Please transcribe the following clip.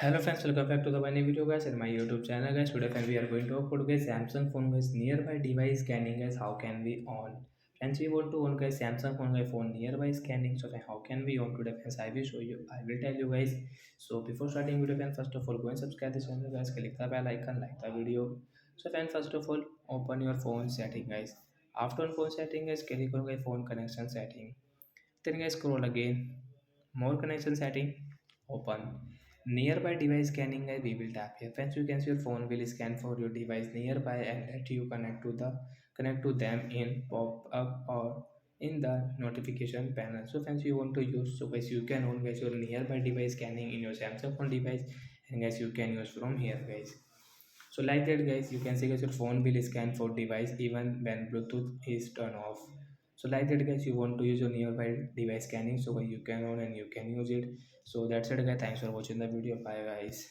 Hello friends, welcome back to the funny video guys in my YouTube channel guys. Today friends we are going to talk about guys Samsung phone guys nearby device scanning guys. How can we on? Friends we want to on guys Samsung phone guys phone nearby scanning. So friends, how can we on today friends? I will show you. I will tell you guys. So before starting video friends, first of all go and subscribe this channel guys. Click the bell icon, like the video. So friends, first of all open your phone setting guys. After on phone setting guys, click on guys phone connection setting. Then guys scroll again. More connection setting. Open. Nearby device scanning guys we will tap here. Friends you can see your phone will scan for your device nearby and let you connect to them in pop up or in the notification panel. So friends you want to use so guys you can own guys your nearby device scanning in your Samsung phone device and guys you can use from here guys. So like that guys, you can see guys your phone will scan for device even when Bluetooth is turned off. So like that guys, you want to use your nearby device scanning, so you can on and you can use it. So that's it guys. Thanks for watching the video. Bye guys.